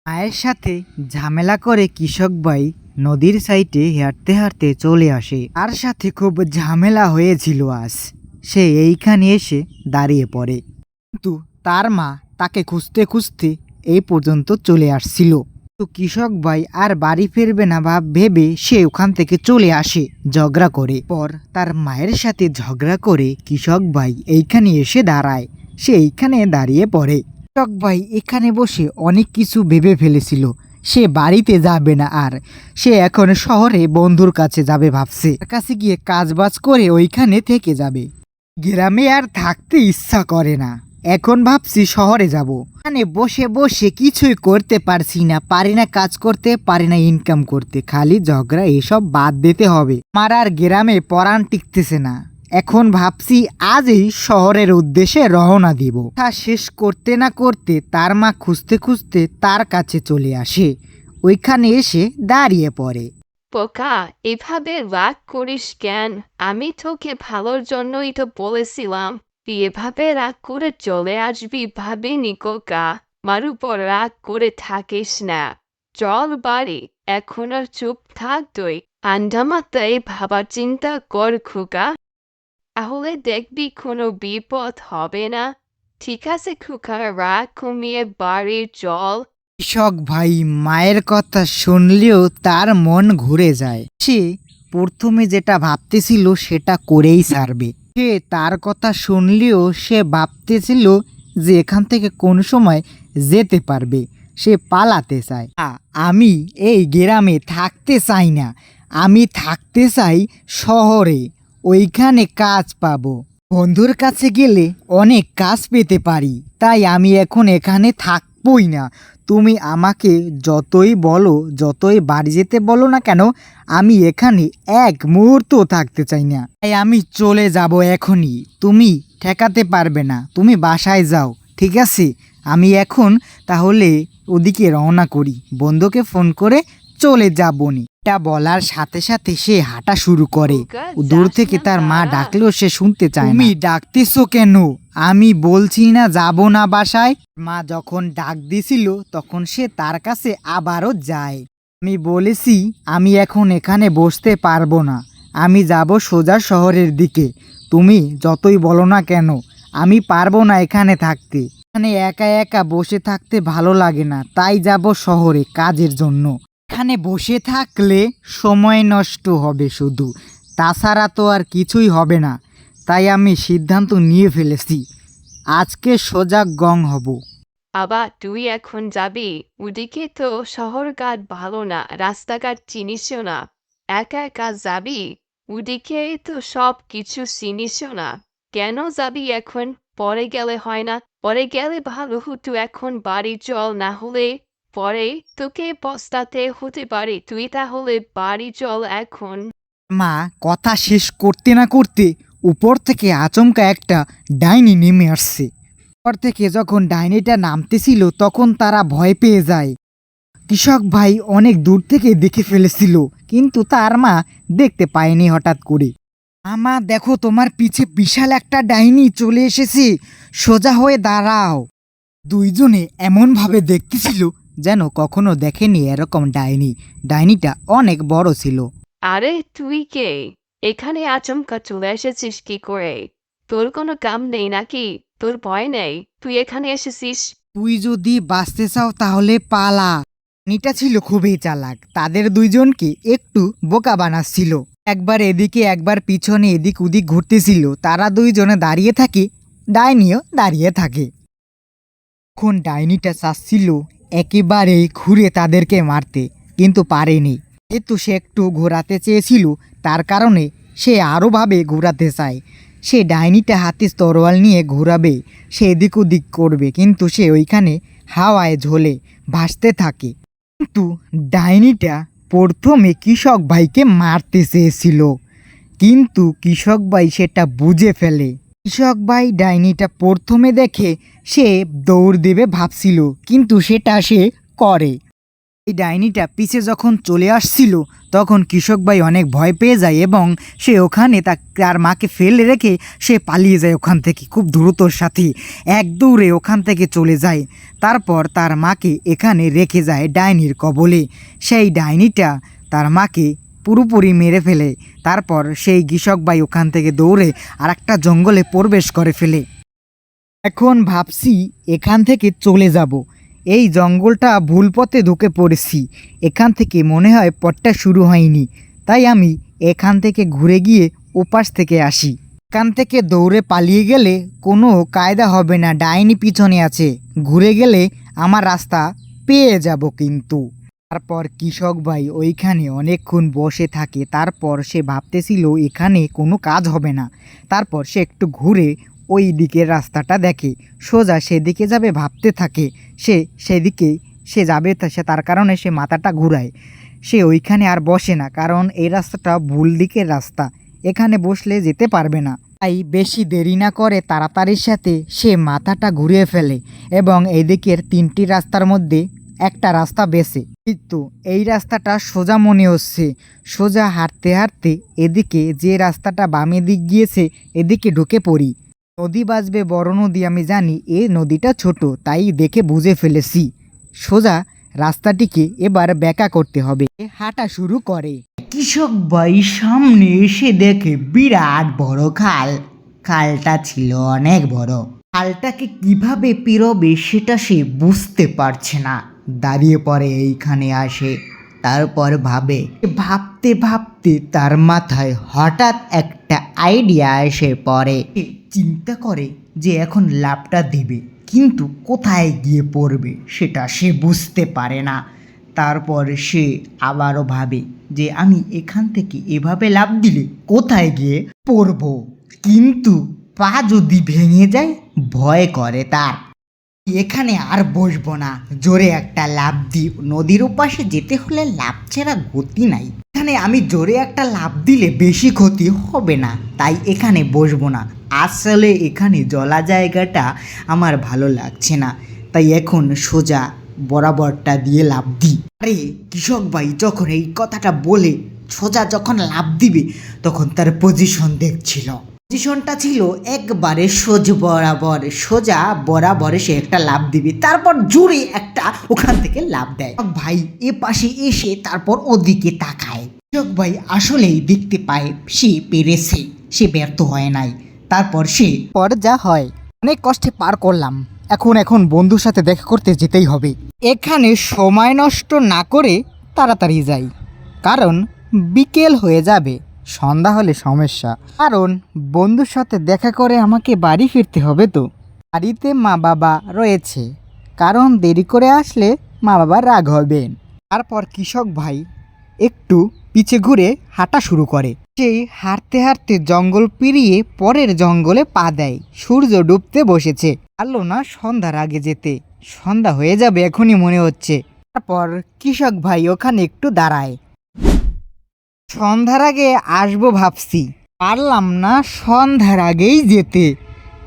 মায়ের সাথে ঝামেলা করে কৃষক ভাই নদীর সাইডে হাঁটতে হাঁটতে চলে আসে। তার সাথে খুব ঝামেলা হয়েছিল আজ। সে এইখানে এসে দাঁড়িয়ে পড়ে, কিন্তু তার মা তাকে খুঁজতে খুঁজতে এই পর্যন্ত চলে আসছিল। তো কৃষক ভাই আর বাড়ি ফিরবে না ভেবে সে ওখান থেকে চলে আসে ঝগড়া করে। পর তার মায়ের সাথে ঝগড়া করে কৃষক ভাই এইখানে এসে দাঁড়ায়। সে এইখানে দাঁড়িয়ে পড়ে। কৃষক ভাই এখানে বসে অনেক কিছু ভেবে ফেলেছিল। সে বাড়িতে যাবে না, আর সে এখন শহরে বন্ধুর কাছে যাবে ভাবছে। তার কাছে গিয়ে কাজবাজ করে ওইখানে থেকে যাবে। গ্রামে আর থাকতে ইচ্ছা করে না। এখন ভাবছি শহরে যাব। এখানে বসে বসে কিছুই করতে পারছি না, পারি না কাজ করতে, পারি না ইনকাম করতে, খালি ঝগড়া। এসব বাদ দিতে হবে। আমার আর গ্রামে পরাণ টিকতেছে না। এখন ভাবছি আজই শহরের উদ্দেশ্যে রওনা দিব। তা শেষ করতে না করতে তার মা খুঁজতে খুঁজতে তার কাছে চলে আসে। ওইখানে এসে দাঁড়িয়ে পড়ে। বোকা, এভাবে রাগ করিস কেন? আমি তোকে ভালোর জন্যই তো বলেছিলাম। তুই এভাবে রাগ করে চলে আসবি ভাবিনি খোকা। মার উপর রাগ করে থাকিস না। চল বাড়ি, এখন আর চুপ থাক তুই। ঠান্ডা মাথায় ভাবার চিন্তা কর খোকা, তাহলে দেখবি কোনো বিপদ হবে না। ঠিক আছে খোকা, রাগ কমিয়ে বাড়ি চল। কৃষক ভাই মায়ের কথা শুনলেও তার মন ঘুরে যায়। সে প্রথমে যেটা ভাবতেছিল সেটা করেই ছাড়বে। সে তার কথা শুনলেও সে ভাবতেছিল যে এখান থেকে কোন সময় যেতে পারবে। সে পালাতে চায়। আমি এই গ্রামে থাকতে চাই না, আমি থাকতে চাই শহরে। ওইখানে কাজ পাবো। বন্ধুর কাছে গেলে অনেক কাজ পেতে পারি। তাই আমি এখন এখানে থাকবই না। তুমি আমাকে যতই বলো, যতই বাড়ি যেতে বলো না কেন, আমি এখানে এক মুহূর্ত থাকতে চাই না। তাই আমি চলে যাব এখনই। তুমি ঠেকাতে পারবে না। তুমি বাসায় যাও, ঠিক আছে? আমি এখন তাহলে ওদিকে রওনা করি। বন্ধুকে ফোন করে চলে যাবনি। এটা বলার সাথে সাথে সে হাঁটা শুরু করে। দূর থেকে তার মা ডাকলেও সে শুনতে চায় না। তুমি ডাকতেছো কেন? আমি বলছি না যাব না বাসায়। মা যখন ডাক দিছিল তখন সে তার কাছে আবারও যায়। আমি বলেছি আমি এখন এখানে বসতে পারবো না, আমি যাব সোজা শহরের দিকে। তুমি যতই বলো না কেন, আমি পারবো না এখানে থাকতে। এখানে একা একা বসে থাকতে ভালো লাগে না, তাই যাব শহরে কাজের জন্য। এখানে বসে থাকলে সময় নষ্ট হবে শুধু, তাছাড়া তো আর কিছুই হবে না। তাই আমি সিদ্ধান্ত নিয়ে ফেলেছি, আজকে সোজা গং হব। আবার তুই এখন যাবি? ওদিকে তো শহরঘাট ভালো না, রাস্তাঘাট চিনিসও না। একা একা যাবি? ওদিকে তো সব কিছু চিনিসও না। কেন যাবি এখন? পরে গেলে হয় না? পরে গেলে ভালো হতো। এখন বাড়ি চল, না হলে পরে তোকে পস্তাতে হতে পারে। তুই তাহলে বাড়ি চল এখন। মা কথা শেষ করতে না করতে উপর থেকে আচমকা একটা ডাইনি নেমে আসছে। উপর থেকে যখন ডাইনিটা নামতেছিল তখন তারা ভয় পেয়ে যায়। কৃষক ভাই অনেক দূর থেকে দেখে ফেলেছিল, কিন্তু তার মা দেখতে পায়নি হঠাৎ করে। আমা দেখো, তোমার পিছে বিশাল একটা ডাইনি চলে এসেছে, সোজা হয়ে দাঁড়াও। দুইজনে এমনভাবে দেখতেছিল যেন কখনো দেখেনি এরকম ডাইনি। ডাইনিটা অনেক বড় ছিল। আরে তুই কে? এখানে আচমকা চলে এসেছিস কি করে? তোর কোনো কাম নেই নাকি? তোর ভয় নেই? তুই এখানে এসেছিস? তুই যদি বাঁচতে চাও তাহলে পালা। ডাইনিটা ছিল খুবই চালাক, তাদের দুইজনকে একটু বোকা বানাচ্ছিল। একবার এদিকে একবার পিছনে এদিক ওদিক ঘুরতেছিল। তারা দুইজনে দাঁড়িয়ে থাকে, ডাইনিও দাঁড়িয়ে থাকে। এখন ডাইনিটা চাচ্ছিল একেবারে ঘুরে তাদেরকে মারতে, কিন্তু পারেনি। যেহেতু সে একটু ঘোরাতে চেয়েছিল, তার কারণে সে আরও ভাবে ঘোরাতে চায়। সে ডাইনিটা হাতে তরোয়াল নিয়ে ঘোরাবে, সে এদিক ওদিক করবে, কিন্তু সে ওইখানে হাওয়ায় ঝোলে ভাসতে থাকে। কিন্তু ডাইনিটা প্রথমে কৃষক ভাইকে মারতে চেয়েছিল, কিন্তু কৃষক ভাই সেটা বুঝে ফেলে। কৃষক ভাই ডাইনিটা প্রথমে দেখে সে দৌড় দেবে ভাবছিল, কিন্তু সেটা সে করে। এই ডাইনিটা পিছে যখন চলে আসছিল তখন কৃষক ভাই অনেক ভয় পেয়ে যায় এবং সে ওখানে তার মাকে ফেলে রেখে সে পালিয়ে যায় ওখান থেকে খুব দ্রুতর সাথে এক দৌড়ে ওখান থেকে চলে যায়। তারপর তার মাকে এখানে রেখে যায় ডাইনির কবলে। সেই ডাইনিটা তার মাকে পুরোপুরি মেরে ফেলে। তারপর সেই কৃষক ভাই ওখান থেকে দৌড়ে আর একটা জঙ্গলে প্রবেশ করে ফেলে। এখন ভাবছি এখান থেকে চলে যাব। এই জঙ্গলটা ভুল পথে ঢুকে পড়েছি, এখান থেকে মনে হয় পথটা শুরু হয়নি। তাই আমি এখান থেকে ঘুরে গিয়ে ওপাশ থেকে আসি। এখান থেকে দৌড়ে পালিয়ে গেলে কোনো কায়দা হবে না, ডাইনি পিছনে আছে, ঘুরে গেলে আমার রাস্তা পেয়ে যাব কিন্তু। তারপর কৃষক ভাই ওইখানে অনেকক্ষণ বসে থাকে। তারপর সে ভাবতেছিল এখানে কোনো কাজ হবে না। তারপর সে একটু ঘুরে ওই দিকের রাস্তাটা দেখে, সোজা সেদিকে যাবে ভাবতে থাকে। সে সেদিকে সে যাবে, সে তার কারণে সে মাথাটা ঘুরায়। সে ওইখানে আর বসে না, কারণ এই রাস্তাটা ভুল দিকের রাস্তা, এখানে বসলে যেতে পারবে না। তাই বেশি দেরি না করে তাড়াতাড়ির সাথে সে মাথাটা ঘুরিয়ে ফেলে এবং এই দিকের 3টি রাস্তার মধ্যে একটা রাস্তা বেছে। কিন্তু এই রাস্তাটা সোজা মনে হচ্ছে। সোজা হাঁটতে হাঁটতে এদিকে যে রাস্তাটা বামে দিক গিয়েছে এদিকে ঢুকে পড়ি। নদী বাজবে বড় নদী, আমি জানি এই নদীটা ছোট, তাই দেখে বুঝে ফেলেছি সোজা রাস্তাটিকে এবার ব্যাকা করতে হবে। হাঁটা শুরু করে। কৃষক ভাই সামনে এসে দেখে বিরাট বড় খাল। খালটা ছিল অনেক বড়। খালটাকে কিভাবে পেরোবে সেটা সে বুঝতে পারছে না। দাঁড়িয়ে পড়ে এইখানে আসে। তারপর ভাবতে ভাবতে তার মাথায় হঠাৎ একটা আইডিয়া এসে পড়ে। চিন্তা করে যে এখন লাফটা দেবে, কিন্তু কোথায় গিয়ে পড়বে সেটা সে বুঝতে পারে না। তারপর সে আবারও ভাবে যে আমি এখান থেকে এভাবে লাফ দিলে কোথায় গিয়ে পড়ব, কিন্তু পা যদি ভেঙে যায় ভয় করে তার। এখানে আর বসবো না, জোরে একটা লাফ দিই। নদীর ওপাশে যেতে হলে লাফ ছাড়া গতি নাই। এখানে আমি জোরে একটা লাফ দিলে বেশি ক্ষতি হবে না, তাই এখানে বসবো না। আসলে এখানে জলা জায়গাটা আমার ভালো লাগছে না, তাই এখন সোজা বরাবরটা দিয়ে লাফ দিই। আরে কৃষক ভাই যখন এই কথাটা বলে সোজা যখন লাফ দিবে তখন তার পজিশন দেখছিল। পজিশনটা ছিল একবারে সোজা বরাবরে সে একটা লাফ দিবে, তারপর জোরে একটা ওখান থেকে লাফ দেয়। ভাই এ পাশে এসে তারপর ওদিকে তাকায়। কৃষক ভাই আসলেই দেখতে পায় সে পেরেছে, সে ব্যর্থ হয় নাই। তারপর সে যা হয় অনেক কষ্টে পার করলাম, এখন বন্ধুর সাথে দেখা করতে যেতেই হবে। এখানে সময় নষ্ট না করে তাড়াতাড়ি যাই, কারণ বিকেল হয়ে যাবে, সন্ধ্যা হলে সমস্যা। কারণ বন্ধুর সাথে দেখা করে আমাকে বাড়ি ফিরতে হবে। তো বাড়িতে মা বাবা রয়েছে, কারণ দেরি করে আসলে মা বাবা রাগ হবেন। তারপর কৃষক ভাই একটু পিছে ঘুরে হাঁটা শুরু করে। সেই হাঁটতে হাঁটতে জঙ্গল পেরিয়ে পরের জঙ্গলে পা দেয়। সূর্য ডুবতে বসেছে, পারল না সন্ধ্যার আগে যেতে, সন্ধ্যা হয়ে যাবে এখনই মনে হচ্ছে। তারপর কৃষক ভাই ওখানে একটু দাঁড়ায়। সন্ধ্যার আগে আসবো ভাবছি, পারলাম না সন্ধ্যার আগেই যেতে,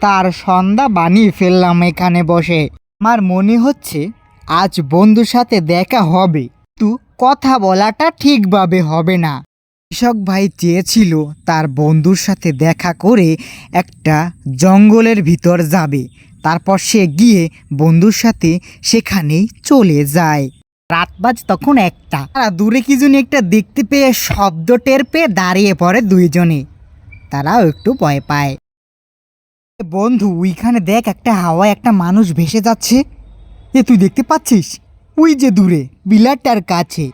তার সন্ধ্যা বানিয়ে ফেললাম এখানে বসে। আমার মনে হচ্ছে আজ বন্ধুর সাথে দেখা হবে, কিন্তু কথা বলাটা ঠিকভাবে হবে না। কৃষক ভাই চেয়েছিল তার বন্ধুর সাথে দেখা করে একটা জঙ্গলের ভিতর যাবে, তারপর সে গিয়ে বন্ধুর সাথে সেখানেই চলে যায়। রাত বাজ তখন 1টা। তারা দূরে কি জন্য একটা দেখতে পেয়ে শব্দ টের পেয়ে দাঁড়িয়ে পড়ে দুইজনে। তারাও একটু ভয় পায়। বন্ধু ওইখানে দেখ, একটা হাওয়ায় একটা মানুষ ভেসে যাচ্ছে। এ তুই দেখতে পাচ্ছিস? ওই যে দূরে বিলারটার কাছে।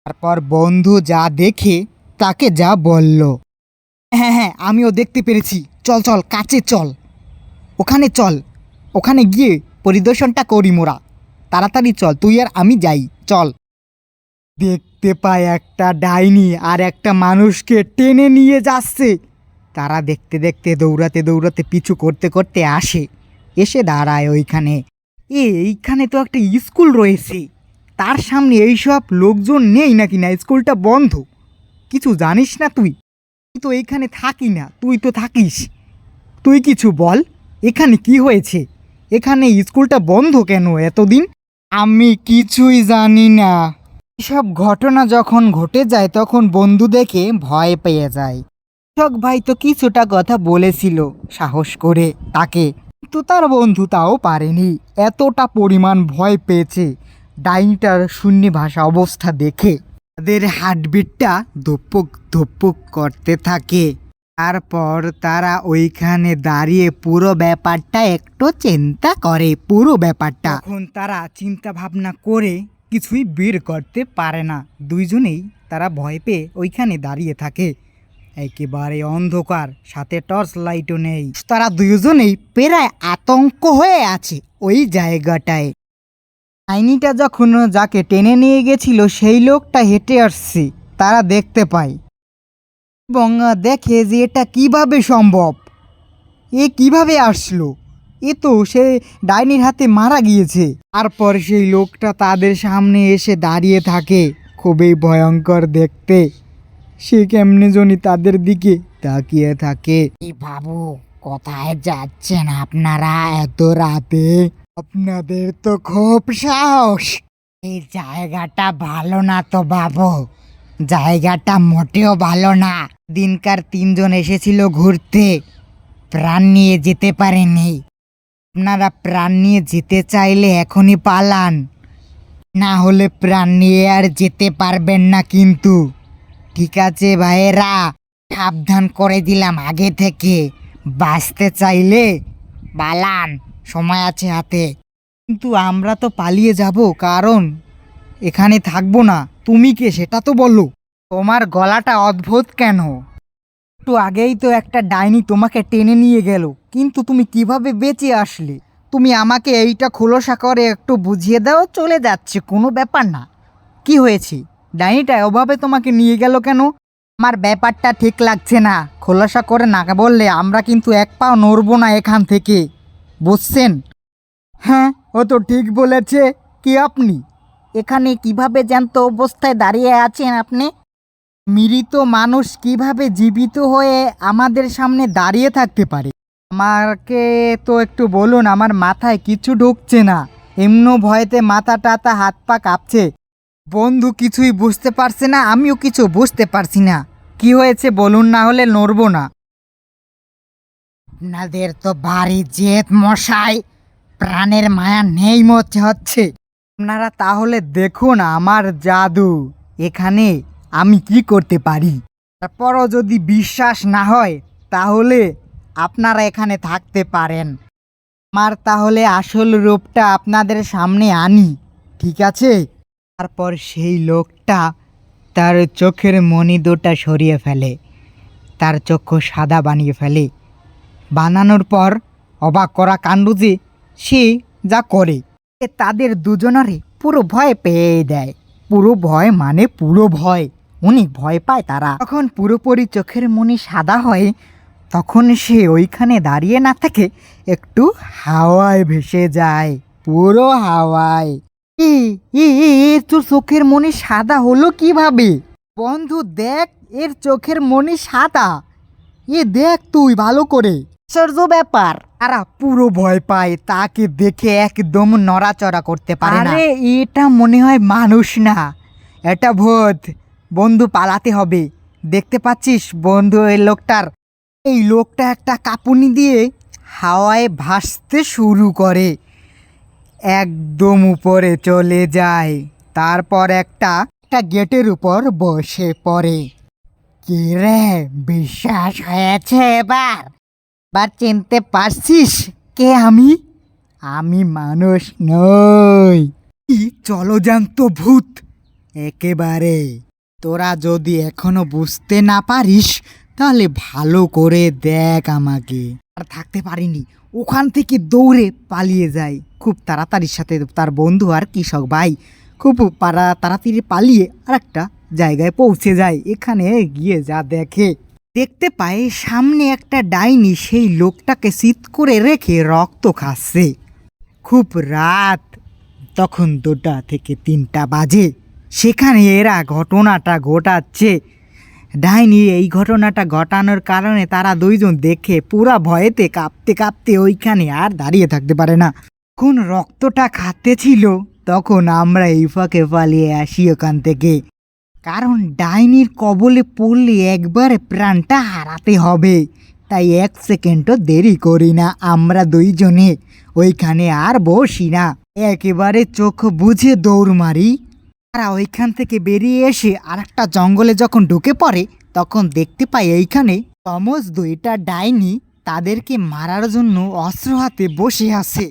তারপর বন্ধু যা দেখে তাকে যা বলল, হ্যাঁ আমিও দেখতে পেরেছি, চল চল কাছে চল, ওখানে চল, ওখানে গিয়ে পরিদর্শনটা করি মোরা, তাড়াতাড়ি চল, তুই আর আমি যাই, চল। দেখতে পায় একটা ডাইনি আর একটা মানুষকে টেনে নিয়ে যাচ্ছে। তারা দেখতে দেখতে দৌড়াতে দৌড়াতে পিছু করতে করতে আসে, এসে দাঁড়ায় ওইখানে। এইখানে তো একটা স্কুল রয়েছে, তার সামনে এইসব লোকজন নেই নাকি? না, স্কুলটা বন্ধ। কিছু জানিস না তুই? তো এইখানে থাকি না, তুই তো থাকিস, তুই কিছু বল, এখানে কি হয়েছে? এখানে স্কুলটা বন্ধ কেন এতদিন? আমি কিছুই জানি না, সব ঘটনা যখন ঘটে যায় তখন বন্ধু দেখে ভয় পেয়ে যায়। কৃষক ভাই তো কিছুটা কথা বলেছিল সাহস করে তাকে, কিন্তু তার বন্ধু তাও পারেনি। এতটা পরিমাণ ভয় পেয়েছে ডাইনিটার শূন্য ভাষা অবস্থা দেখে। তাদের হার্টবিটটা ধুপুক ধুপুক করতে থাকে। তারপর তারা ওইখানে দাঁড়িয়ে পুরো ব্যাপারটা একটু চিন্তা করে। পুরো ব্যাপারটা তখন তারা চিন্তা ভাবনা করে কিছুই বের করতে পারে না। দুইজনেই তারা ভয় পেয়ে ওইখানে দাঁড়িয়ে থাকে। একেবারে অন্ধকার, সাথে টর্চ লাইটও নেই। তারা দুইজনেই প্রায় আতঙ্ক হয়ে আছে ওই জায়গাটায়। ডাইনিটা যখন যাকে টেনে নিয়ে গেছিল সেই লোকটা হেঁটে আসছে তারা দেখতে পায় এবং দেখে যে এটা কিভাবে সম্ভব, এ কিভাবে আসলো, এ তো সে ডাইনির হাতে মারা গিয়েছে। তারপর সেই লোকটা তাদের সামনে এসে দাঁড়িয়ে থাকে, খুবই ভয়ঙ্কর দেখতে। সে কেমনে জনি তাদের দিকে তাকিয়ে থাকে। এই বাবু, কোথায় যাচ্ছেন আপনারা এত রাতে? আপনাদের তো খুব সাহস। এই জায়গাটা ভালো না তো বাবু, জায়গাটা মোটেও ভালো না। দিনকার তিনজন এসেছিল ঘুরতে, প্রাণ নিয়ে যেতে পারেনি। আপনারা প্রাণ নিয়ে যেতে চাইলে এখনই পালান, না হলে প্রাণ নিয়ে আর যেতে পারবেন না কিন্তু। ঠিক আছে ভাইয়েরা, সাবধান করে দিলাম আগে থেকে। বাঁচতে চাইলে পালান, সময় আছে হাতে। কিন্তু আমরা তো পালিয়ে যাব, কারণ এখানে থাকবো না। তুমি কে সেটা তো বলো। তোমার গলাটা অদ্ভুত কেন? একটু আগেই তো একটা ডাইনি তোমাকে টেনে নিয়ে গেল, কিন্তু তুমি কিভাবে বেঁচে আসলে? তুমি আমাকে এইটা খোলসা করে একটু বুঝিয়ে দাও। চলে যাচ্ছে, কোনো ব্যাপার না। কি হয়েছে? ডাইনিটা ওভাবে তোমাকে নিয়ে গেল কেন? আমার ব্যাপারটা ঠিক লাগছে না। খোলসা করে না বললে আমরা কিন্তু এক পাও নড়বো না এখান থেকে, বুঝছেন? হ্যাঁ, ও তো ঠিক বলেছে। কি আপনি এখানে কিভাবে জ্যান্ত অবস্থায় দাঁড়িয়ে আছেন? আপনি মৃত মানুষ কিভাবে জীবিত হয়ে আমাদের সামনে দাঁড়িয়ে থাকতে পারে? আমাকে তো একটু বলুন, আমার মাথায় কিছু ঢুকছে না। এমন ভয়েতে মাথা টাথা হাত পা কাঁপছে। বন্ধু কিছুই বুঝতে পারছে না, আমিও কিছু বুঝতে পারছি না। কি হয়েছে বলুন, না হলে নড়বো না। আপনাদের তো ভারী জেদ মশাই, প্রাণের মায়া নেই মনে হচ্ছে। আপনারা তাহলে দেখুন আমার জাদু, এখানে আমি কি করতে পারি। তারপরও যদি বিশ্বাস না হয় তাহলে আপনারা এখানে থাকতে পারেন। আমার তাহলে আসল রূপটা আপনাদের সামনে আনি, ঠিক আছে? তারপর সেই লোকটা তার চোখের মণি দুটা সরিয়ে ফেলে, তার চক্ষু সাদা বানিয়ে ফেলে। বানানোর পর অবাক করা কাণ্ড যে সে যা করে, তাদের দুজনারে পুরো ভয় পেয়ে দেয়। পুরো ভয় মানে পুরো ভয়, অনেক ভয় পায় তারা। তখন পুরোপুরি চোখের মণি সাদা হয়, তখন সে ওইখানে দাঁড়িয়ে না থেকে একটু হাওয়ায় ভেসে যায়, পুরো হাওয়ায়। তোর চোখের মণি সাদা হলো কিভাবে? বন্ধু দেখ, এর চোখের মণি সাদা। দেখ তুই ভালো করে। আশ্চর্য ব্যাপার। তারা পুরো ভয় পায়, তাকে দেখে একদম নড়াচড়া করতে পারে না। আরে এটা মনে হয় মানুষ না, এটা ভূত। বন্ধু পালাতে হবে। দেখতে পাচ্ছিস বন্ধু, এই লোকটা একটা কাঁপুনি দিয়ে হাওয়ায় ভাসতে শুরু করে, একদম উপরে চলে যায়। তারপর একটা গেটের উপর বসে পড়ে। কি রে, বিশ্বাস হয়েছে এবার? চিনতে পারছিস কে আমি? আমি মানুষ নই, জলজান্ত ভূত একেবারে। তোরা যদি এখনো বুঝতে না পারিস তাহলে ভালো করে দেখ আমাকে। আর থাকতে পারিনি, ওখান থেকে দৌড়ে পালিয়ে যায় খুব তাড়াতাড়ির সাথে। তার বন্ধু আর কৃষক ভাই খুব তাড়াতাড়ি পালিয়ে আর একটা জায়গায় পৌঁছে যায়। এখানে গিয়ে যা দেখতে পায় সামনে একটা ডাইনি সেই লোকটাকে চিৎ করে রেখে রক্ত খাচ্ছে। খুব রাত, তখন 2টা থেকে 3টা বাজে। সেখানে এরা ঘটনাটা ঘটাচ্ছে। ডাইনি এই ঘটনাটা ঘটানোর কারণে তারা দুইজন দেখে পুরা ভয়েতে কাঁপতে কাঁপতে ওইখানে আর দাঁড়িয়ে থাকতে পারে না। কোন রক্তটা খাতে ছিল তখন আমরা এই ফাঁকে পালিয়ে আসি ওখান থেকে, কারণ ডাইনির কবলে পড়লে একবারে প্রাণটা হারাতে হবে। তাই 1 সেকেন্ডও দেরি করি না, আমরা দুইজনে ওইখানে আর বসি না, একেবারে চোখ বুঝে দৌড় মারি। তারা ওইখান থেকে বেরিয়ে এসে আরেকটা জঙ্গলে যখন ঢুকে পড়ে তখন দেখতে পাই এইখানে তমস 2টা ডাইনি তাদেরকে মারার জন্য অস্ত্র হাতে বসে আছে।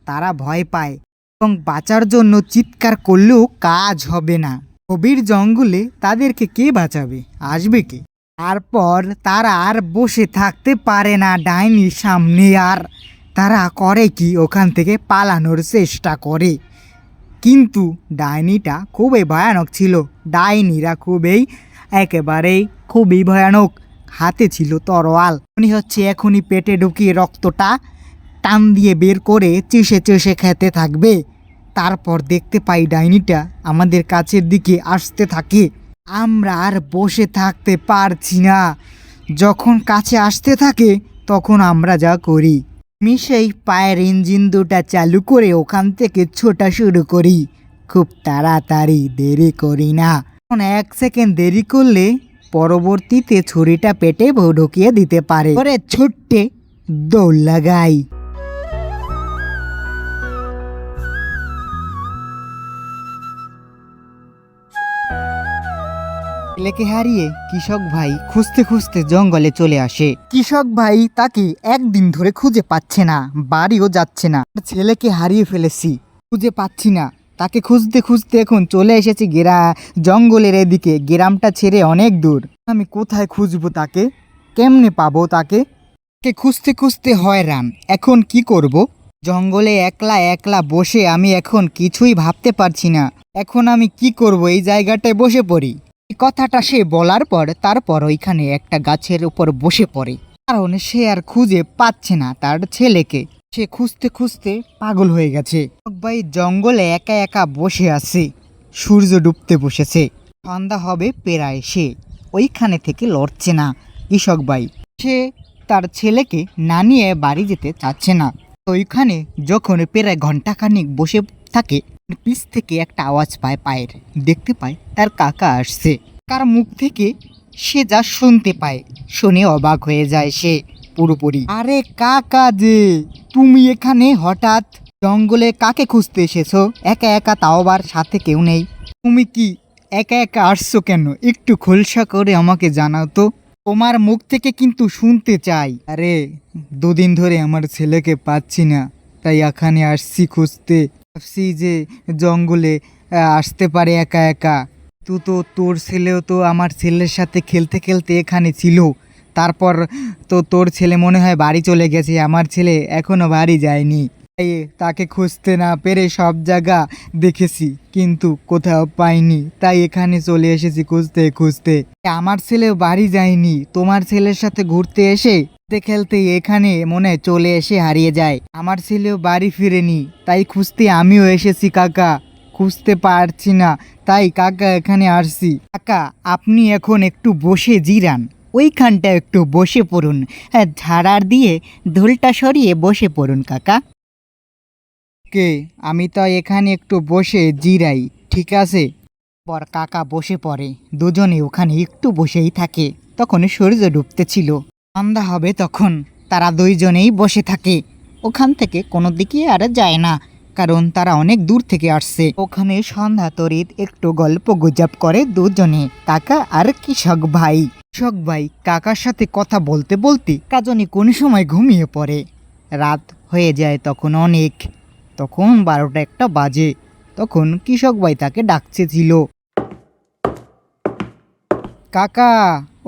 তারা ভয় পায় এবং বাঁচার জন্য চিৎকার করলেও কাজ হবে না। গভীর জঙ্গলে তাদেরকে কে বাঁচাবে, আসবে কে? তারপর তারা আর বসে থাকতে পারে না ডাইনির সামনে, আর তারা করে কি, ওখান থেকে পালানোর চেষ্টা করে। কিন্তু ডাইনিটা খুবই ভয়ানক ছিল, ডাইনিরা খুবই ভয়ানক। হাতে ছিল তরোয়াল, উনি হচ্ছে এখনই পেটে ঢুকিয়ে রক্তটা টান দিয়ে বের করে চুষে চুষে খেতে থাকবে। তারপর দেখতে পাই ডাইনিটা আমাদের কাছের দিকে আসতে থাকে। আমরা আর বসে থাকতে পারছি না, যখন কাছে আসতে থাকে তখন আমরা যা করি, আমি সেই পায়ের ইঞ্জিন দুটা চালু করে ওখান থেকে ছোটা শুরু করি। খুব তাড়াতাড়ি, দেরি করি না। এখন 1 সেকেন্ড দেরি করলে পরবর্তীতে ছুরিটা পেটে ঢুকিয়ে দিতে পারে। পরে ছুট্টে দৌড় লাগাই। ছেলেকে হারিয়ে কৃষক ভাই খুঁজতে খুঁজতে জঙ্গলে চলে আসে। কৃষক ভাই তাকে 1 দিন ধরে খুঁজে পাচ্ছে না, বাড়িও যাচ্ছে না। ছেলেকে হারিয়ে ফেলেছি, খুঁজে পাচ্ছি না। তাকে খুঁজতে খুঁজতে এখন চলে এসেছি জঙ্গলের এদিকে। গ্রামটা ছেড়ে অনেক দূর। আমি কোথায় খুঁজবো তাকে, কেমনে পাবো তাকে? খুঁজতে খুঁজতে হয়রান। এখন কি করব? জঙ্গলে একলা একলা বসে আমি এখন কিছুই ভাবতে পারছি না। এখন আমি কি করব? এই জায়গাটায় বসে পড়ি। কথাটা সে বলার পর তারপর ওইখানে একটা গাছের উপর বসে পড়ে, কারণ সে আর খুঁজে পাচ্ছে না তার ছেলেকে। সে খুঁজতে খুঁজতে পাগল হয়ে গেছে। ভাই জঙ্গলে একা একা বসে আছে, সূর্য ডুবতে বসেছে, সন্ধ্যা হবে প্রায়। সে ওইখানে থেকে লড়ছে না। কৃষক ভাই সে তার ছেলেকে না নিয়ে বাড়ি যেতে চাচ্ছে না। ওইখানে যখন প্রায় ঘন্টাখানিক বসে থাকে, পিছ থেকে একটা আওয়াজ পায় পায়ের। দেখতে পায় তার কাকা আসছে। কার মুখ থেকে সে যা শুনতে পায়, শুনে অবাক হয়ে যায় সে পুরোপুরি। আরে কাকা যে, তুমি এখানে হঠাৎ জঙ্গলে কাকে খুঁজতে এসেছো একা একা, তাও আবার সাথে কেউ নেই? তুমি কি একা একা আসছো কেন? একটু খোলসা করে আমাকে জানাও তো, তোমার মুখ থেকে কিন্তু শুনতে চাই। আরে 2 দিন ধরে আমার ছেলেকে পাচ্ছি না, তাই এখানে আসছি খুঁজতে। ভাবছি যে জঙ্গলে আসতে পারে একা একা। তোর ছেলেও তো আমার ছেলের সাথে খেলতে খেলতে এখানে ছিল। তারপর তো তোর ছেলে মনে হয় বাড়ি চলে গেছে, আমার ছেলে এখনো বাড়ি যায়নি। তাই তাকে খুঁজতে না পেরে সব জায়গা দেখেছি কিন্তু কোথাও পাইনি, তাই এখানে চলে এসেছি খুঁজতে খুঁজতে। আমার ছেলেও বাড়ি যায়নি, তোমার ছেলের সাথে ঘুরতে এসে খেলতে এখানে মনে চলে এসে হারিয়ে যায়। আমার ছেলেও বাড়ি ফিরেনি, তাই খুঁজতে আমিও এসেছি কাকা। খুঁজতে পারছি না, তাই কাকা এখানে আসছি। কাকা আপনি এখন একটু বসে জিরান, ওইখানটা একটু বসে পড়ুন। হ্যাঁ, ঝাড়ার দিয়ে ধুলটা সরিয়ে বসে পড়ুন কাকা। কে? আমি তো এখানে একটু বসে জিরাই, ঠিক আছে? পর কাকা বসে পড়ে, দুজনে ওখানে একটু বসেই থাকে। তখন সূর্য ডুবতেছিল, সন্ধ্যা হবে তখন। তারা দুইজনেই বসে থাকে, ওখান থেকে কোনো দিকে আর যায় না, কারণ তারা অনেক দূর থেকে আসছে। ওখানে সন্ধ্যা তরিত একটু গল্প গুজব করে দুজনে, কাকা আর কৃষক ভাই। কৃষক ভাই কাকার সাথে কথা বলতে বলতে কাজনী কোন সময় ঘুমিয়ে পড়ে। রাত হয়ে যায় তখন অনেক, তখন 12টা-1টা বাজে। তখন কৃষক ভাই তাকে ডাকছে ছিল, কাকা,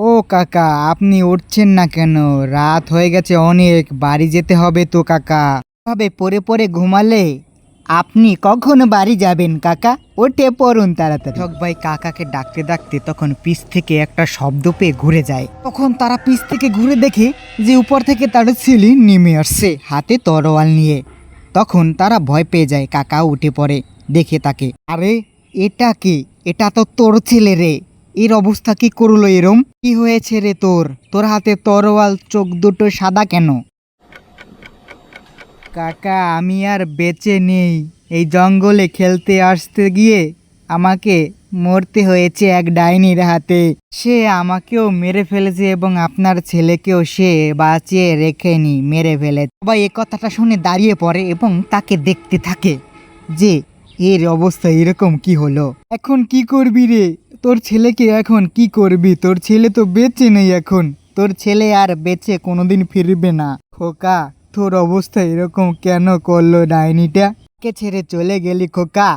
ও কাকা আপনি উঠছেন না কেন? রাত হয়ে গেছে অনেক, বাড়ি যেতে হবে তো কাকা। ভাবে পরে পরে ঘুমালে আপনি কখন বাড়ি যাবেন কাকা? উঠে পড়ুন তাড়াতাড়ি। কৃষক ভাই কাকাকে ডাকতে ডাকতে তখন পিছ থেকে একটা শব্দ পেয়ে ঘুরে যায়। তখন তারা পিছ থেকে ঘুরে দেখে যে উপর থেকে তার ছেলে নেমে আসছে হাতে তরোয়াল নিয়ে। তখন তারা ভয় পেয়ে যায়, কাকা উঠে পড়ে দেখে তাকে। আরে এটা কি? এটা তো তোর ছেলে রে, এর অবস্থা কি করলো এরম? কি হয়েছে রে তোর? তোর হাতে তরোয়াল, চোখ দুটো সাদা কেন? কাকা আমি আর বেঁচে নেই, এই জঙ্গলে খেলতে আসতে গিয়ে আমাকে মরতে হয়েছে এক ডাইনির হাতে। সে আমাকেও মেরে ফেলেছে এবং আপনার ছেলেকেও সে বাঁচিয়ে রেখেনি, মেরে ফেলে। সবাই এ কথাটা শুনে দাঁড়িয়ে পড়ে এবং তাকে দেখতে থাকে যে এর অবস্থা এরকম কি হলো। এখন কি করবি রে? তোর ছেলেকে এখন কি করবি? তোর ছেলে তো বেঁচে নেই এখন। তোর ছেলে আর বেঁচে কোনোদিন ফিরবে না। খোকা, তোর অবস্থা এরকম কেন করলো ডাইনিটা? কে ছেড়ে চলে গেলি খোকা?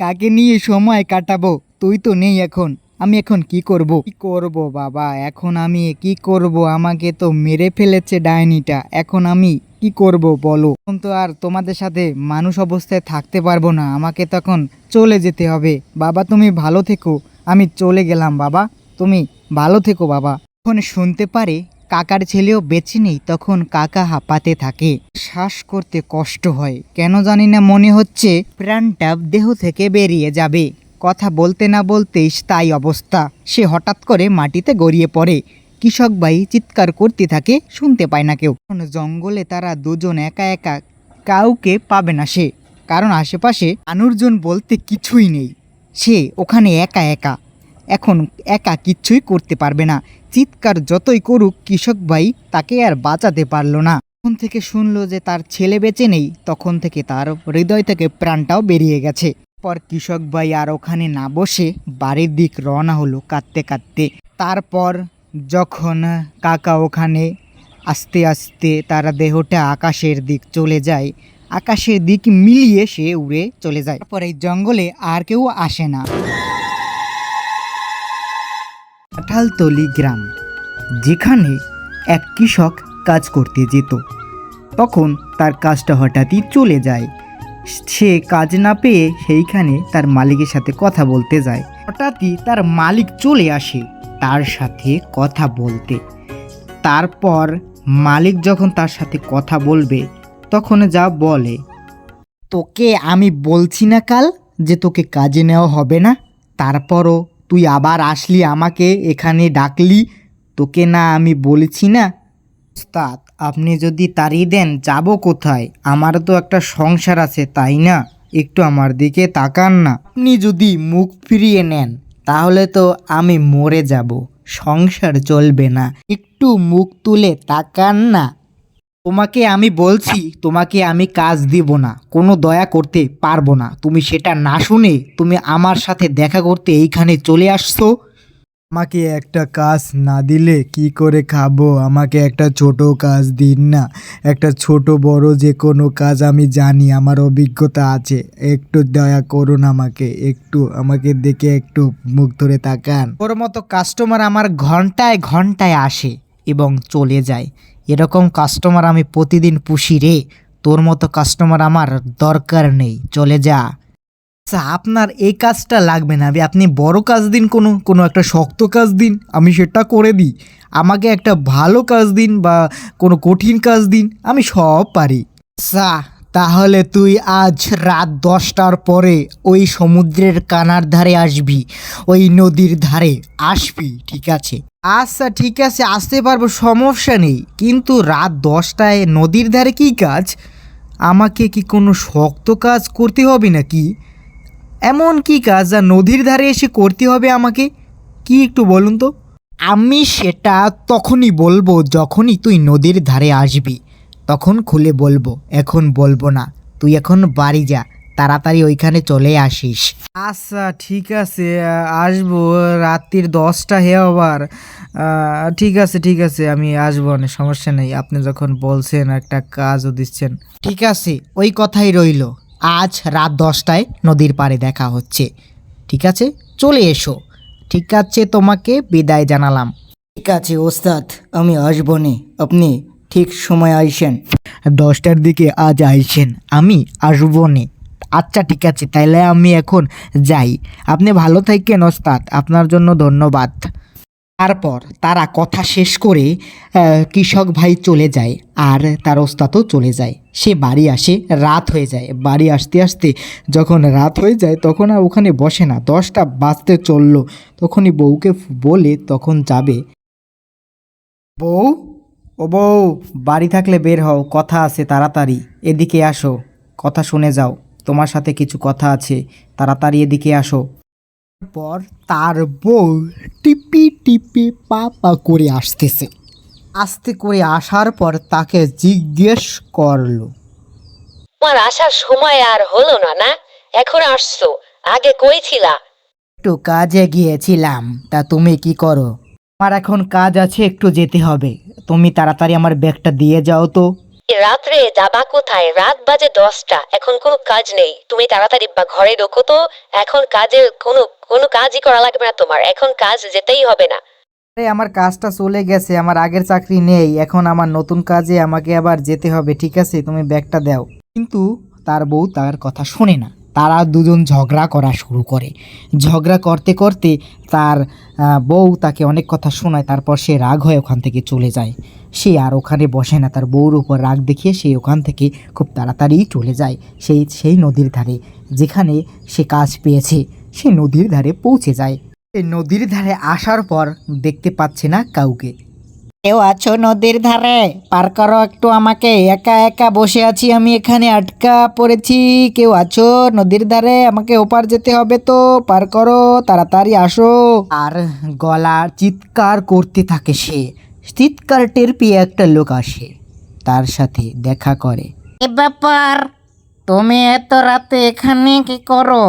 কাকে নিয়ে সময় কাটাবো? তুই তো নেই এখন। আমি এখন কি করব? কি করব বাবা? এখন আমি কি করব? আমাকে তো মেরে ফেলেছে ডাইনিটা। এখন আমি কি করব বলো? এখন তো আর তোমাদের সাথে মানুষ অবস্থায় থাকতে পারবো না। আমাকে তখন চলে যেতে হবে। বাবা তুমি ভালো থেকো। আমি চলে গেলাম বাবা। তুমি ভালো থেকো বাবা। যখন শুনতে পারে কাকার ছেলেও বেঁচে নেই, তখন কাকা হাঁপাতে থাকে। শ্বাস করতে কষ্ট হয়। কেন জানি না মনে হচ্ছে প্রাণটা দেহ থেকে বেরিয়ে যাবে। কথা বলতে না বলতেই তাই অবস্থা। সে হঠাৎ করে মাটিতে গড়িয়ে পড়ে। কৃষক ভাই চিৎকার করতে থাকে, শুনতে পায় না কেউ। জঙ্গলে তারা দুজন একা একা, কাউকে পাবে না সে, কারণ আশেপাশে মানুষজন বলতে কিছুই নেই। সে ওখানে একা একা। এখন একা কিচ্ছুই করতে পারবে না। চিৎকার যতই করুক কৃষক ভাই তাকে আর বাঁচাতে পারলো না। তখন থেকে শুনলো যে তার ছেলে বেঁচে নেই, তখন থেকে তার হৃদয় থেকে প্রাণটাও বেরিয়ে গেছে। পর কৃষক ভাই আর ওখানে না বসে বাড়ির দিক রওনা হলো কাঁদতে কাঁদতে। তারপর যখন কাকা ওখানে আস্তে আস্তে তার দেহটা আকাশের দিক চলে যায়, আকাশের দিক মিলিয়ে সে উড়ে চলে যায়। তারপর এই জঙ্গলে আর কেউ আসে না। কাঁঠালতলি গ্রাম, যেখানে এক কৃষক কাজ করতে যেত, তখন তার কাজটা হঠাৎই চলে যায়। সে কাজ না পেয়ে সেইখানে তার মালিকের সাথে কথা বলতে যায়। হঠাৎই তার মালিক চলে আসে তার সাথে কথা বলতে। তারপর মালিক যখন তার সাথে কথা বলবে, তখন যা বলে, তোকে আমি বলছি না কাল যে তোকে কাজে নেওয়া হবে না, তারপরও তুই আবার আসলি, আমাকে এখানে ডাকলি। তোকে না আমি বলেছি না? ওস্তাদ, আপনি যদি তাড়িয়ে দেন যাব কোথায়? আমারও তো একটা সংসার আছে, তাই না? একটু আমার দিকে তাকান না। আপনি যদি মুখ ফিরিয়ে নেন তাহলে তো আমি মরে যাব, সংসার চলবে না। একটু মুখ তুলে তাকান না। তোমাকে আমি বলছি, তোমাকে আমি কাজ দিব না, কোনো দয়া করতে পারবো না। তুমি সেটা না শুনে তুমি আমার সাথে দেখা করতে এইখানে চলে আসছো। আমাকে একটা কাজ না দিলে কি করে খাবো? আমাকে একটা ছোট কাজ দিন না। একটা ছোট বড় যে কোনো কাজ আমি জানি, আমার অভিজ্ঞতা আছে। একটু দয়া করুন আমাকে, একটু আমাকে দেখে একটু মুখ ধরে তাকান। ওর মতো কাস্টমার আমার ঘন্টায় ঘন্টায় আসে এবং চলে যায়। এরকম কাস্টমার আমি প্রতিদিন পুষি রে। তোর মতো কাস্টমার আমার দরকার নেই, চলে যা। আচ্ছা, আপনার এই কাজটা লাগবে না, আপনি বড় কাজ দিন, কোনো কোনো একটা শক্ত কাজ দিন, আমি সেটা করে দিই। আমাকে একটা ভালো কাজ দিন বা কোনো কঠিন কাজ দিন, আমি সব পারি। আচ্ছা, তাহলে তুই আজ রাত 10টার পরে ওই সমুদ্রের কানার ধারে আসবি, ওই নদীর ধারে আসবি, ঠিক আছে? আচ্ছা ঠিক আছে, আসতে পারবো, সমস্যা নেই। কিন্তু রাত 10টায় নদীর ধারে কী কাজ? আমাকে কি কোনো শক্ত কাজ করতে হবে নাকি? এমন কি কাজ যা নদীর ধারে এসে করতে হবে আমাকে? কি একটু বলুন তো। আমি সেটা তখনই বলবো যখনই তুই নদীর ধারে আসবি, তখন খুলে বলবো, এখন বলবো না। তুই এখন বাড়ি যা, তাড়াতাড়ি ওইখানে চলে আসিস। আচ্ছা ঠিক আছে, আসবো। রাত্রির 10টা হে আবার। ঠিক আছে ঠিক আছে, আমি আসবো, অনেক সমস্যা নেই। আপনি যখন বলছেন, একটা কাজও দিচ্ছেন, ঠিক আছে, ওই কথাই রইলো। আজ রাত 10টায় নদীর পাড়ে দেখা হচ্ছে, ঠিক আছে? চলে এসো। ঠিক আছে, তোমাকে বিদায় জানালাম। ঠিক আছে ওস্তাদ, আমি আসবো নে, আপনি ঠিক সময় আইসেন। 10টার দিকে আজ আইসেন, আমি আসবো নে। আচ্ছা ঠিক আছে, তাইলে আমি এখন যাই। আপনি ভালো থাকেন ওস্তাদ, আপনার জন্য ধন্যবাদ। তারপর তারা কথা শেষ করে কৃষক ভাই চলে যায় আর তার ওস্তাদও চলে যায়। সে বাড়ি আসে, রাত হয়ে যায়। বাড়ি আসতে আসতে যখন রাত হয়ে যায় তখন আর ওখানে বসে না। 10টা বাজতে চললো, তখনই বউকে বলে তখন যাবে। বউ, ও বউ, বাড়ি থাকলে বের হও, কথা আছে, তাড়াতাড়ি এদিকে আসো, কথা শুনে যাও। তোমার সাথে কিছু কথা আছে, তাড়াতাড়ি এদিকে আসো। পর তার বউ টিপি টিপি পা পা করে আসতেছে। আস্তে করে আসার পর তাকে জিজ্ঞেস করলো, তোমার আসার সময় আর হলো না না? এখন আসছো, আগে কই ছিলা? একটু কাজে গিয়েছিলাম। তা তুমি কি করো? আমার এখন কাজ আছে, একটু যেতে হবে। তুমি তাড়াতাড়ি আমার ব্যাগটা দিয়ে যাও তো। রাত্রে যাবা কোথায়? রাত বাজে 10টা, এখন কোনো কাজ নেই। তুমি তাড়াতাড়ি বা ঘরে ঢোকো তো। এখন কাজের কোনো কাজই করা লাগবে না তোমার, এখন কাজ যেতেই হবে না। আরে আমার কাজটা চলে গেছে, আমার আগের চাকরি নেই, এখন আমার নতুন কাজে আমাকে আবার যেতে হবে। ঠিক আছে, তুমি ব্যাগটা দাও। কিন্তু তার বউ তার কথা শোনে না। তারা দুজন ঝগড়া করা শুরু করে। ঝগড়া করতে করতে তার বউ তাকে অনেক কথা শোনায়। তারপর সে রাগ হয়ে ওখান থেকে চলে যায়। সে আর ওখানে বসে না, তার বউর উপর রাগ দেখিয়ে সে ওখান থেকে খুব তাড়াতাড়ি চলে যায়। সেই নদীর ধারে, যেখানে সে কাজ পেয়েছে, সে নদীর ধারে পৌঁছে যায়। এই নদীর ধারে আসার পর দেখতে পাচ্ছে না কাউকে। কেউ আছো নদীর ধারে? পার করো একটু আমাকে, একা একা বসে আছি আমি এখানে, আটকা পড়েছি। কেউ আছো নদীর ধারে? আমাকে ওপার যেতে হবে তো, পার করো, তাড়াতাড়ি আসো। আর গলা চিৎকার করতে থাকে সে। চিৎকার টের পেয়ে একটা লোক আসে, তার সাথে দেখা করে। এ ব্যাপার, তুমি এত রাতে এখানে কি করো?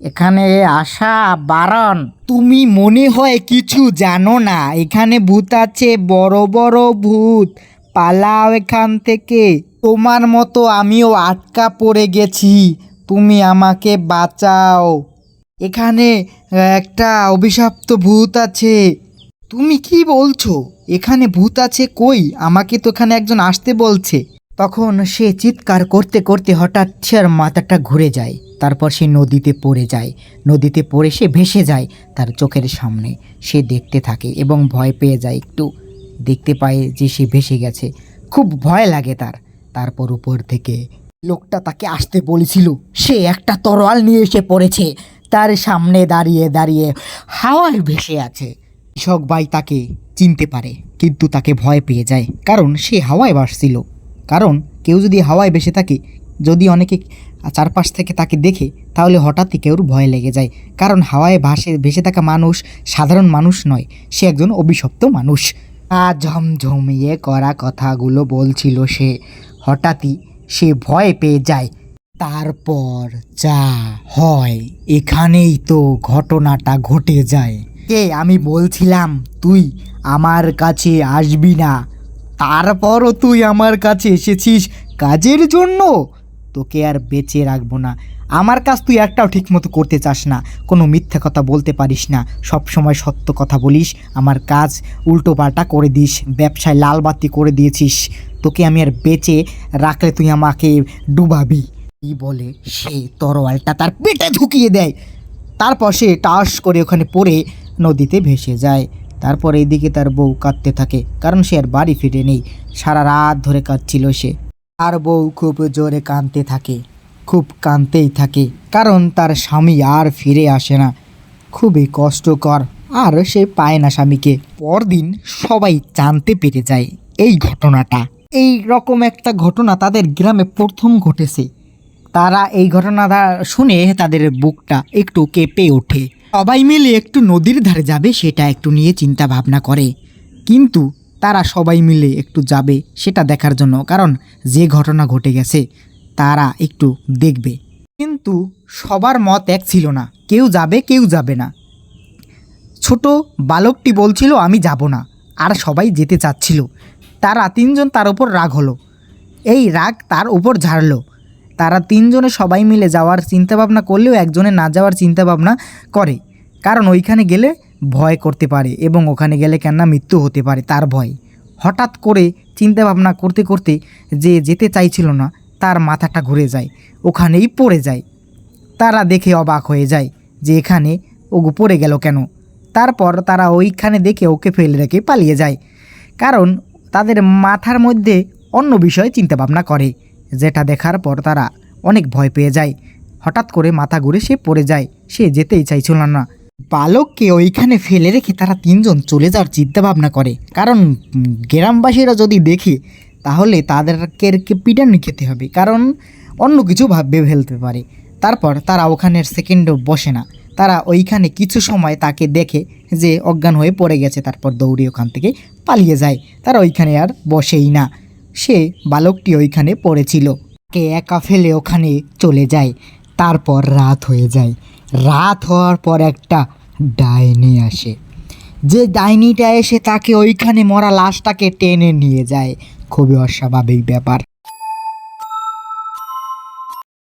এখানে আসা বারণ। তুমি মনে হয় কিছু জানো না, এখানে ভূত আছে, বড় বড় ভূত। পালাও এখান থেকে। তোমার মতো আমিও আটকা পড়ে গেছি, তুমি আমাকে বাঁচাও। এখানে একটা অভিশপ্ত ভূত আছে। তুমি কি বলছো? এখানে ভূত আছে? কই, আমাকে তো এখানে একজন আসতে বলছে। তখন সে চিৎকার করতে করতে হঠাৎ সে মাথাটা ঘুরে যায়। তারপর সে নদীতে পড়ে যায়। নদীতে পড়ে সে ভেসে যায় তার চোখের সামনে। সে দেখতে থাকে এবং ভয় পেয়ে যায়। একটু দেখতে পায় যে সে ভেসে গেছে, খুব ভয় লাগে তার। তারপর উপর থেকে লোকটা তাকে আসতে বলেছিল, সে একটা তরোয়াল নিয়ে এসে পড়েছে। তার সামনে দাঁড়িয়ে দাঁড়িয়ে হাওয়ায় ভেসে আছে। কৃষক ভাই তাকে চিনতে পারে, কিন্তু তাকে ভয় পেয়ে যায়, কারণ সে হাওয়ায় ভাসছিল। কারণ কেউ যদি হাওয়ায় ভেসে থাকে, যদি অনেকে চারপাশ থেকে তাকে দেখে, তাহলে হঠাৎই কেউর ভয় লেগে যায়। কারণ হাওয়ায় ভেসে থাকা মানুষ সাধারণ মানুষ নয়, সে একজন অভিশপ্ত মানুষ। ঝমঝমিয়ে করা কথাগুলো বলছিল সে। হঠাৎই সে ভয় পেয়ে যায়। তারপর যা হয়, এখানেই তো ঘটনাটা ঘটে যায়। কে আমি বলছিলাম তুই আমার কাছে আসবি না, তারপরও তুই আমার কাছে এসেছিস কাজের জন্য। তোকে আর বেঁচে রাখবো না। আমার কাজ তুই একটাও ঠিকমতো করতে চাস না, কোনো মিথ্যা কথা বলতে পারিস না, সব সময় সত্য কথা বলিস, আমার কাজ উল্টোপাল্টা করে দিস, ব্যবসায় লাল বাতি করে দিয়েছিস। তোকে আমি আর বেঁচে রাখলে তুই আমাকে ডুবাবি। এই বলে সে তরোয়ালটা তার পেটে ঢুকিয়ে দেয়। তারপর সে টাস করে ওখানে পড়ে নদীতে ভেসে যায়। তারপর এইদিকে তার বউ কাঁদতে থাকে, কারণ সে আর বাড়ি ফিরে নেই। সারা রাত ধরে কাঁদছিল সে। আর বউ খুব জোরে কাঁদতে থাকে, খুব কাঁদতেই থাকে, কারণ তার স্বামী আর ফিরে আসে না। খুবই কষ্টকর, আর সে পায় না স্বামীকে। পরদিন সবাই জানতে পেরে যায় এই ঘটনাটা। এই রকম একটা ঘটনা তাদের গ্রামে প্রথম ঘটেছে। তারা এই ঘটনাটা শুনে তাদের বুকটা একটু কেঁপে ওঠে। সবাই মিলে একটু নদীর ধারে যাবে সেটা একটু নিয়ে চিন্তা ভাবনা করে, কিন্তু তারা সবাই মিলে একটু যাবে সেটা দেখার জন্য, কারণ যে ঘটনা ঘটে গেছে তারা একটু দেখবে। কিন্তু সবার মত এক ছিল না, কেউ যাবে কেউ যাবে না। ছোট বালকটি বলছিল আমি যাব না, আর সবাই যেতে চাচ্ছিল। তারা তিনজন তার উপর রাগ হলো, এই রাগ তার উপর ঝাড়লো। তারা তিনজনে সবাই মিলে যাওয়ার চিন্তাভাবনা করলেও একজনে না যাওয়ার চিন্তাভাবনা করে, কারণ ওইখানে গেলে ভয় করতে পারে এবং ওখানে গেলে কেননা মৃত্যু হতে পারে, তার ভয়। হঠাৎ করে চিন্তাভাবনা করতে করতে যে যেতে চাইছিল না তার মাথাটা ঘুরে যায়, ওখানেই পড়ে যায়। তারা দেখে অবাক হয়ে যায় যে এখানে ও পড়ে গেল কেন। তারপর তারা ওইখানে দেখে ওকে ফেলে রেখে পালিয়ে যায়, কারণ তাদের মাথার মধ্যে অন্য বিষয়ে চিন্তাভাবনা করে, যেটা দেখার পর তারা অনেক ভয় পেয়ে যায়। হঠাৎ করে মাথা ঘুরে সে পড়ে যায়, সে যেতেই চাইছিল না। বালককে ওইখানে ফেলে রেখে তারা তিনজন চলে যাওয়ার চিন্তাভাবনা করে, কারণ গ্রামবাসীরা যদি দেখে তাহলে তাদেরকে পিটানি খেতে হবে, কারণ অন্য কিছু ভাববে ফেলতে পারে। তারপর তারা ওখানের সেকেন্ডও বসে না, তারা ওইখানে কিছু সময় তাকে দেখে যে অজ্ঞান হয়ে পড়ে গেছে, তারপর দৌড়ে ওখান থেকে পালিয়ে যায়। তারা ওইখানে আর বসেই না, সে বালকটি ওইখানে পড়েছিল, কে একা ফেলে ওখানে চলে যায়। তারপর রাত হয়ে যায়। রাত হওয়ার পর একটা ডাইনি আসে, যে ডাইনিটা এসে তাকে ওইখানে মরা লাশটাকে টেনে নিয়ে যায়। খুবই অস্বাভাবিক ব্যাপার।